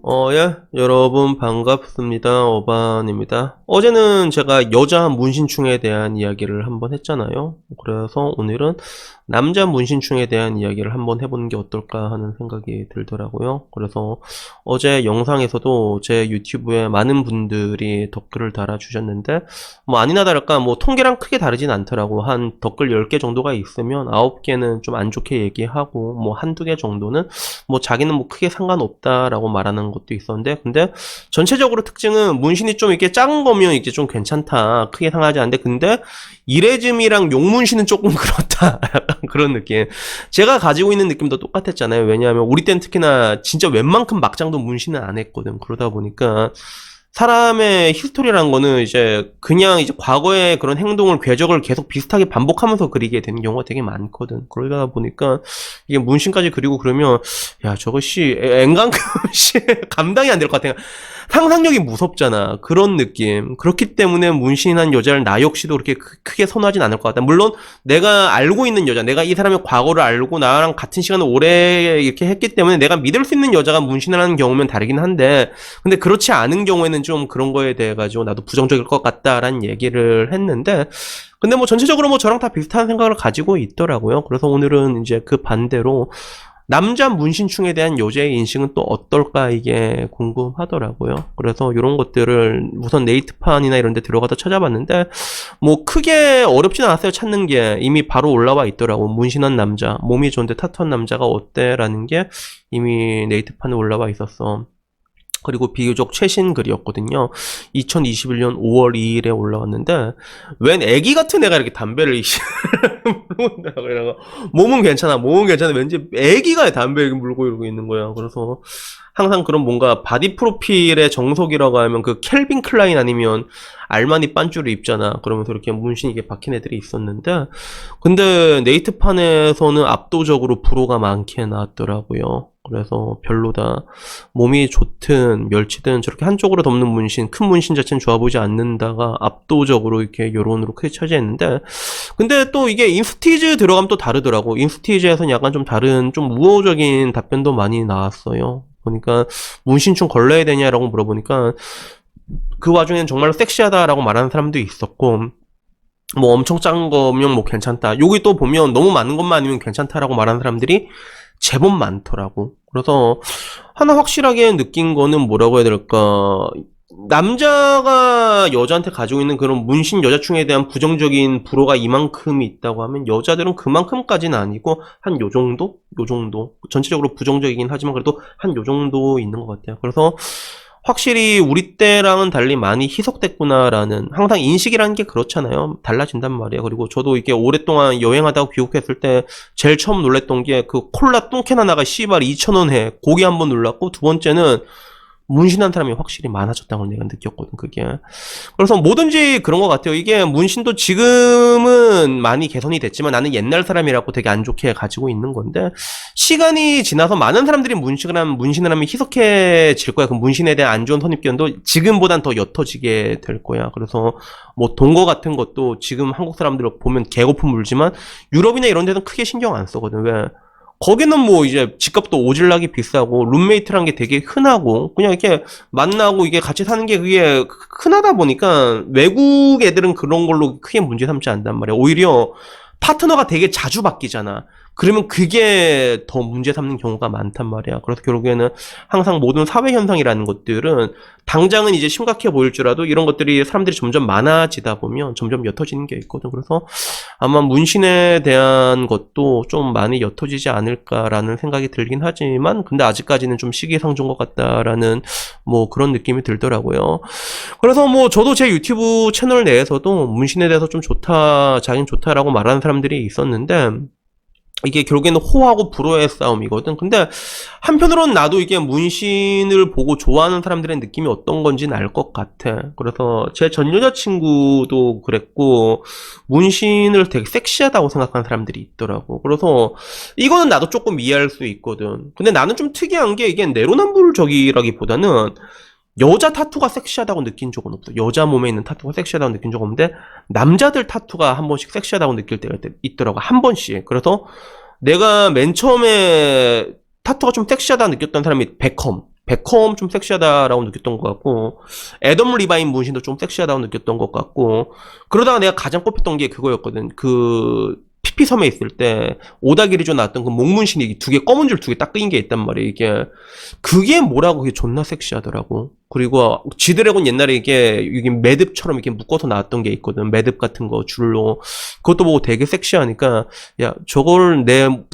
예, 여러분 반갑습니다. 어반입니다. 어제는 제가 여자 문신충에 대한 이야기를 한번 했잖아요. 그래서 오늘은 남자 문신충에 대한 이야기를 한번 해보는 게 어떨까 하는 생각이 들더라고요. 그래서 어제 영상에서도 제 유튜브에 많은 분들이 댓글을 달아주셨는데, 뭐 아니나 다를까 뭐 통계랑 크게 다르진 않더라고. 한 댓글 10개 정도가 있으면 9개는 좀 안 좋게 얘기하고, 뭐 한두 개 정도는 뭐 자기는 뭐 크게 상관없다라고 말하는 것도 있었는데, 근데 전체적으로 특징은 문신이 좀 이렇게 작은 거면 이게 좀 괜찮다, 크게 상하지 않는데, 근데 이레즘이랑 용문신은 조금 그렇다 약간 그런 느낌. 제가 가지고 있는 느낌도 똑같았잖아요. 왜냐하면 우리 때는 특히나 진짜 웬만큼 막장도 문신은 안 했거든. 그러다 보니까 사람의 히스토리라는 거는 이제 그냥 이제 과거의 그런 행동을, 궤적을 계속 비슷하게 반복하면서 그리게 되는 경우가 되게 많거든. 그러다 보니까 이게 문신까지 그리고 그러면, 야, 저거 엔간큼 감당이 안 될 것 같아. 상상력이 무섭잖아. 그런 느낌. 그렇기 때문에 문신한 여자를 나 역시도 그렇게 크게 선호하진 않을 것 같다. 물론 내가 알고 있는 여자, 내가 이 사람의 과거를 알고 나랑 같은 시간을 오래 이렇게 했기 때문에 내가 믿을 수 있는 여자가 문신을 하는 경우면 다르긴 한데, 근데 그렇지 않은 경우에는 좀 그런 거에 대해 가지고 나도 부정적일 것 같다라는 얘기를 했는데, 근데 뭐 전체적으로 뭐 저랑 다 비슷한 생각을 가지고 있더라고요. 그래서 오늘은 이제 그 반대로 남자 문신충에 대한 여자의 인식은 또 어떨까, 이게 궁금하더라고요. 그래서 이런 것들을 우선 네이트판이나 이런 데 들어가서 찾아봤는데, 뭐 크게 어렵진 않았어요. 찾는 게 이미 바로 올라와 있더라고. 문신한 남자, 몸이 좋은데 타투한 남자가 어때? 라는 게 이미 네이트판에 올라와 있었어. 그리고 비교적 최신 글이었거든요. 2021년 5월 2일에 올라왔는데, 웬 애기 같은 애가 이렇게 담배를 물어본다 그래가, 몸은 괜찮아, 왠지 애기가 담배 물고 이러고 있는 거야. 그래서 항상 그런 뭔가 바디 프로필의 정석이라고 하면 그 켈빈 클라인 아니면 알마니 빤쭈를 입잖아. 그러면서 이렇게 문신이 이게 박힌 애들이 있었는데, 근데 네이트판에서는 압도적으로 불호가 많게 나왔더라고요. 그래서 별로다. 몸이 좋든 멸치든 저렇게 한쪽으로 덮는 문신, 큰 문신 자체는 좋아 보이지 않는다가 압도적으로 이렇게 여론으로 크게 차지했는데, 근데 또 이게 인스티즈 들어가면 또 다르더라고. 인스티즈에서는 약간 좀 다른, 좀 우호적인 답변도 많이 나왔어요. 보니까 문신충 걸러야 되냐라고 물어보니까 그 와중엔 정말 섹시하다라고 말하는 사람도 있었고, 뭐 엄청 작은 거면 뭐 괜찮다. 여기 또 보면 너무 많은 것만 아니면 괜찮다라고 말하는 사람들이 제법 많더라고. 그래서 하나 확실하게 느낀 거는 뭐라고 해야 될까, 남자가 여자한테 가지고 있는 그런 문신 여자충에 대한 부정적인 불호가 이만큼 있다고 하면 여자들은 그만큼까지는 아니고 한 요 정도? 요 정도. 전체적으로 부정적이긴 하지만 그래도 한 요 정도 있는 것 같아요. 그래서 확실히 우리 때랑은 달리 많이 희석됐구나라는, 항상 인식이라는 게 그렇잖아요. 달라진단 말이에요. 그리고 저도 이게 오랫동안 여행하다가 귀국했을 때 제일 처음 놀랬던 게 그 콜라 뚱캔 하나가 씨발 2,000원 해. 고기 한번 놀랐고, 두 번째는 문신한 사람이 확실히 많아졌다는 걸 내가 느꼈거든, 그게. 그래서 뭐든지 그런 것 같아요. 이게 문신도 지금은 많이 개선이 됐지만 나는 옛날 사람이라고 되게 안 좋게 가지고 있는 건데, 시간이 지나서 많은 사람들이 문신을 하면 희석해질 거야. 그 문신에 대한 안 좋은 선입견도 지금보단 더 옅어지게 될 거야. 그래서 뭐 동거 같은 것도 지금 한국 사람들 보면 개거품 물지만 유럽이나 이런 데는 크게 신경 안 쓰거든. 왜? 거기는 뭐 이제 집값도 오질나기 비싸고 룸메이트란 게 되게 흔하고 그냥 이렇게 만나고 이게 같이 사는 게 그게 흔하다 보니까 외국 애들은 그런 걸로 크게 문제 삼지 않단 말이야. 오히려 파트너가 되게 자주 바뀌잖아. 그러면 그게 더 문제 삼는 경우가 많단 말이야. 그래서 결국에는 항상 모든 사회 현상이라는 것들은 당장은 이제 심각해 보일 줄라도 이런 것들이 사람들이 점점 많아지다 보면 점점 옅어지는 게 있거든. 그래서 아마 문신에 대한 것도 좀 많이 옅어지지 않을까라는 생각이 들긴 하지만, 근데 아직까지는 좀 시기상조인 것 같다라는 뭐 그런 느낌이 들더라고요. 그래서 뭐 저도 제 유튜브 채널 내에서도 문신에 대해서 좀 좋다, 자긴 좋다라고 말하는 사람들이 있었는데, 이게 결국에는 호하고 불호의 싸움이거든. 근데 한편으로는 나도 이게 문신을 보고 좋아하는 사람들의 느낌이 어떤 건지는 알 것 같아. 그래서 제 전 여자친구도 그랬고, 문신을 되게 섹시하다고 생각하는 사람들이 있더라고. 그래서 이거는 나도 조금 이해할 수 있거든. 근데 나는 좀 특이한 게, 이게 내로남불적이라기보다는 여자 타투가 섹시하다고 느낀 적은 없어. 여자 몸에 있는 타투가 섹시하다고 느낀 적은 없는데, 남자들 타투가 한 번씩 섹시하다고 느낄 때가 있더라고. 한 번씩. 그래서 내가 맨 처음에 타투가 좀 섹시하다고 느꼈던 사람이 베컴. 베컴 좀 섹시하다라고 느꼈던 것 같고, 애덤 리바인 문신도 좀 섹시하다고 느꼈던 것 같고, 그러다가 내가 가장 꼽혔던 게 그거였거든. 그 피피섬에 있을 때 오다기리조 나왔던 그 목문신이 두 개, 검은 줄 두 개 딱 끄인 게 있단 말이야. 그게 뭐라고, 그게 존나 섹시하더라고. 그리고 지드래곤 옛날에 이게 매듭처럼 이렇게 묶어서 나왔던 게 있거든. 매듭 같은 거 줄로. 그것도 보고 되게 섹시하니까, 야, 저걸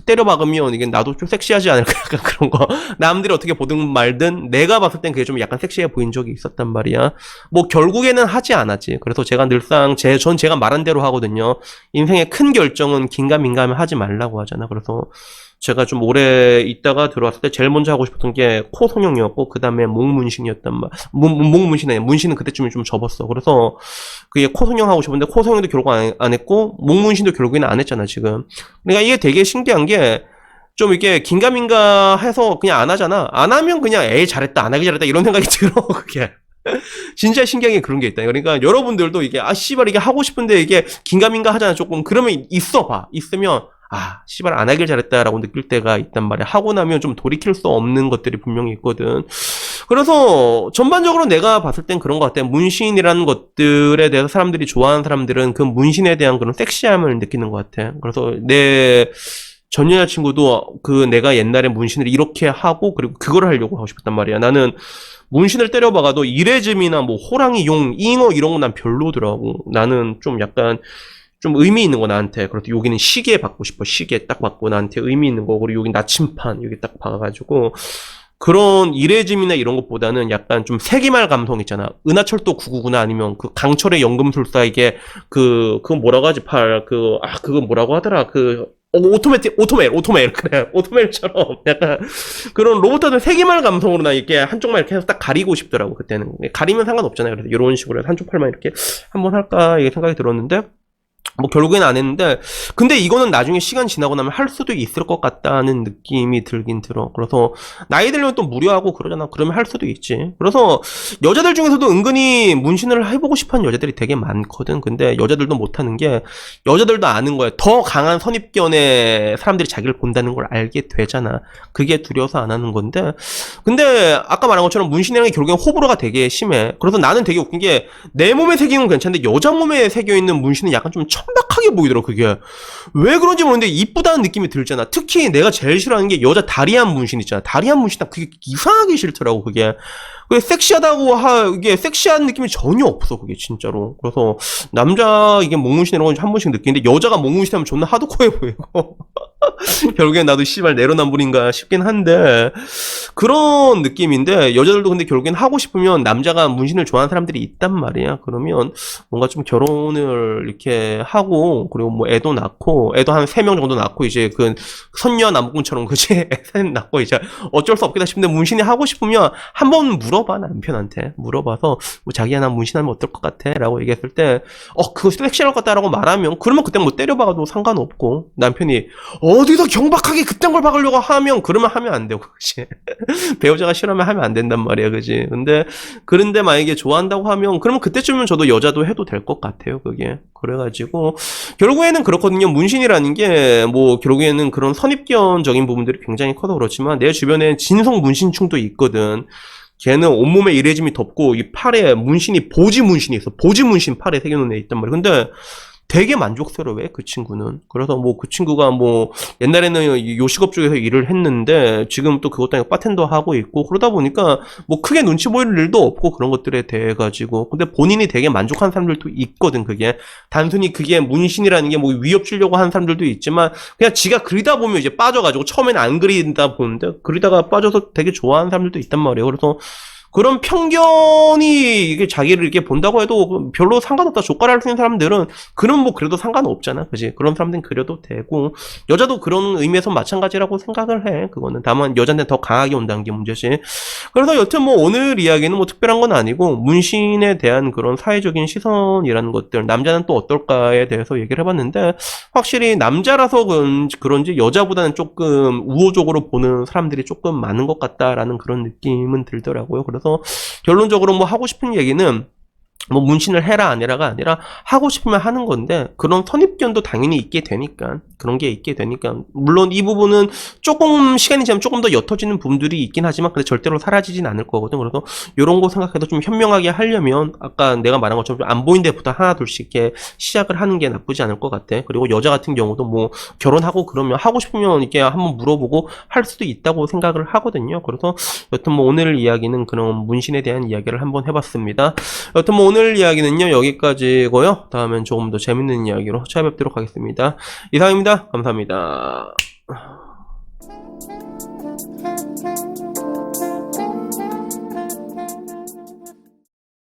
때려 박으면 이게 나도 좀 섹시하지 않을까? 약간 그런 거. 남들이 어떻게 보든 말든 내가 봤을 땐 그게 좀 약간 섹시해 보인 적이 있었단 말이야. 뭐 결국에는 하지 않았지. 그래서 제가 늘상 전 제가 말한 대로 하거든요. 인생의 큰 결정은 긴가민가하면 하지 말라고 하잖아. 그래서 제가 좀 오래 있다가 들어왔을 때 제일 먼저 하고 싶었던 게 코 성형이었고, 그 다음에 목 문신이었단 말. 목 문신이 아니야. 문신은 그때쯤에 좀 접었어. 그래서 그게 코 성형하고 싶은데 코 성형도 결국 안 했고, 목 문신도 결국에는 안 했잖아, 지금. 그러니까 이게 되게 신기한 게, 좀 이게 긴가민가 해서 그냥 안 하잖아. 안 하면 그냥 에이 잘했다, 안 하기 잘했다 이런 생각이 들어. 그게. 진짜 신기한 게 그런 게 있다. 그러니까 여러분들도 이게 씨발 이게 하고 싶은데 이게 긴가민가 하잖아 조금. 그러면 있어 봐. 있으면 씨발 안 하길 잘했다라고 느낄 때가 있단 말이야. 하고 나면 좀 돌이킬 수 없는 것들이 분명히 있거든. 그래서 전반적으로 내가 봤을 땐 그런 것 같아. 문신이라는 것들에 대해서 사람들이 좋아하는 사람들은 그 문신에 대한 그런 섹시함을 느끼는 것 같아. 그래서 내 전 여자친구도 내가 옛날에 문신을 이렇게 하고 그리고 그걸 하려고 하고 싶었단 말이야. 나는 문신을 때려박아도 이레즘이나 뭐 호랑이, 용, 잉어 이런 건 난 별로더라고. 나는 좀 약간 좀 의미 있는 거 나한테. 그래서 여기는 시계 받고 싶어. 시계 딱 받고 나한테 의미 있는 거. 그리고 여기 나침판 여기 딱 박아가지고 그런 이레즘이나 이런 것보다는 약간 좀 세기말 감성 있잖아. 은하철도 999나 아니면 그 강철의 연금술사 이게 그거 뭐라고 하지? 그거 뭐라고 하더라? 오토멜 그래 오토멜처럼 약간 그런 로봇들 세기말 감성으로 나 이렇게 한쪽만 이렇게 해서 딱 가리고 싶더라고. 그때는 가리면 상관없잖아요. 그래서 이런 식으로 해서 한쪽 팔만 이렇게 한번 할까 이게 생각이 들었는데 뭐 결국에는 안 했는데, 근데 이거는 나중에 시간 지나고 나면 할 수도 있을 것 같다는 느낌이 들긴 들어. 그래서 나이 들면 또 무료하고 그러잖아. 그러면 할 수도 있지. 그래서 여자들 중에서도 은근히 문신을 해보고 싶어하는 여자들이 되게 많거든. 근데 여자들도 못하는 게, 여자들도 아는 거야. 더 강한 선입견에 사람들이 자기를 본다는 걸 알게 되잖아. 그게 두려워서 안 하는 건데, 근데 아까 말한 것처럼 문신이라는 게 결국엔 호불호가 되게 심해. 그래서 나는 되게 웃긴 게, 내 몸에 새기는 건 괜찮은데 여자 몸에 새겨있는 문신은 약간 좀 천박하게 보이더라. 그게 왜 그런지 모르는데 이쁘다는 느낌이 들잖아. 특히 내가 제일 싫어하는 게 여자 다리안 문신 있잖아. 다리안 문신 딱 그게 이상하게 싫더라고. 그게 섹시하다고 이게 섹시한 느낌이 전혀 없어. 그게 진짜로. 그래서 남자 이게 목문신 이런 건 한 번씩 느끼는데 여자가 목문신 하면 존나 하드코어해 보이고 결국엔 나도 씨발 내로남불인가 싶긴 한데 그런 느낌인데, 여자들도 근데 결국엔 하고 싶으면 남자가 문신을 좋아하는 사람들이 있단 말이야. 그러면 뭔가 좀 결혼을 이렇게 하고 그리고 뭐 애도 낳고, 애도 한 3명 정도 낳고 이제 그 선녀 남궁처럼 그치 애 낳고 이제 어쩔 수 없겠다 싶은데, 문신이 하고 싶으면 한번 물어봐. 남편한테 물어봐서 뭐 자기야 나 문신하면 어떨 것 같아? 라고 얘기했을 때 그거 섹시할 것 같다라고 말하면, 그러면 그때 뭐 때려박아도 상관없고, 남편이 어디서 경박하게 그딴 걸 박으려고 하면 그러면 하면 안 되고, 그치 배우자가 싫어하면 하면 안 된단 말이야, 그지? 그런데 만약에 좋아한다고 하면, 그러면 그때쯤은 저도 여자도 해도 될 것 같아요, 그게. 그래가지고, 결국에는 그렇거든요. 문신이라는 게, 뭐, 결국에는 그런 선입견적인 부분들이 굉장히 커서 그렇지만, 내 주변에 진성 문신충도 있거든. 걔는 온몸에 이레짐이 덮고, 이 팔에 문신이, 보지 문신이 있어. 보지 문신 팔에 새겨놓은 애 있단 말이야. 근데, 되게 만족스러워해, 그 친구는. 그래서 뭐 그 친구가 뭐 옛날에는 요식업 쪽에서 일을 했는데 지금 또 그것도 아니고 바텐더 하고 있고, 그러다 보니까 뭐 크게 눈치 보일 일도 없고 그런 것들에 대해 가지고, 근데 본인이 되게 만족한 사람들도 있거든. 그게 단순히 그게 문신이라는 게 뭐 위협 주려고 하는 사람들도 있지만, 그냥 지가 그리다 보면 이제 빠져가지고, 처음에는 안 그리다 보는데 그리다가 빠져서 되게 좋아하는 사람들도 있단 말이에요. 그래서 그런 편견이 이게 자기를 이렇게 본다고 해도 별로 상관없다, 족발할 수 있는 사람들은 그럼 뭐 그래도 상관없잖아, 그지? 그런 사람들은 그려도 되고, 여자도 그런 의미에서 마찬가지라고 생각을 해. 그거는 다만 여자한테 더 강하게 온다는 게 문제지. 그래서 여튼 뭐 오늘 이야기는 뭐 특별한 건 아니고, 문신에 대한 그런 사회적인 시선이라는 것들, 남자는 또 어떨까에 대해서 얘기를 해봤는데, 확실히 남자라서 그런지 여자보다는 조금 우호적으로 보는 사람들이 조금 많은 것 같다라는 그런 느낌은 들더라고요. 그래서 결론적으로 뭐 하고 싶은 얘기는, 뭐 문신을 해라 안 해라가 아니라 하고 싶으면 하는 건데 그런 선입견도 당연히 있게 되니까 그런 게 있게 되니까 물론 이 부분은 조금 시간이 지나면 조금 더 옅어지는 부분들이 있긴 하지만 근데 절대로 사라지진 않을 거거든. 그래서 이런 거 생각해도 좀 현명하게 하려면 아까 내가 말한 것처럼 안 보인 데부터 하나 둘씩 이렇게 시작을 하는 게 나쁘지 않을 것 같아. 그리고 여자 같은 경우도 뭐 결혼하고 그러면 하고 싶으면 이렇게 한번 물어보고 할 수도 있다고 생각을 하거든요. 그래서 여튼 뭐 오늘 이야기는 그런 문신에 대한 이야기를 한번 해봤습니다. 여튼 뭐 오늘 이야기는요 여기까지고요. 다음엔 조금 더 재밌는 이야기로 찾아뵙도록 하겠습니다. 이상입니다. 감사합니다.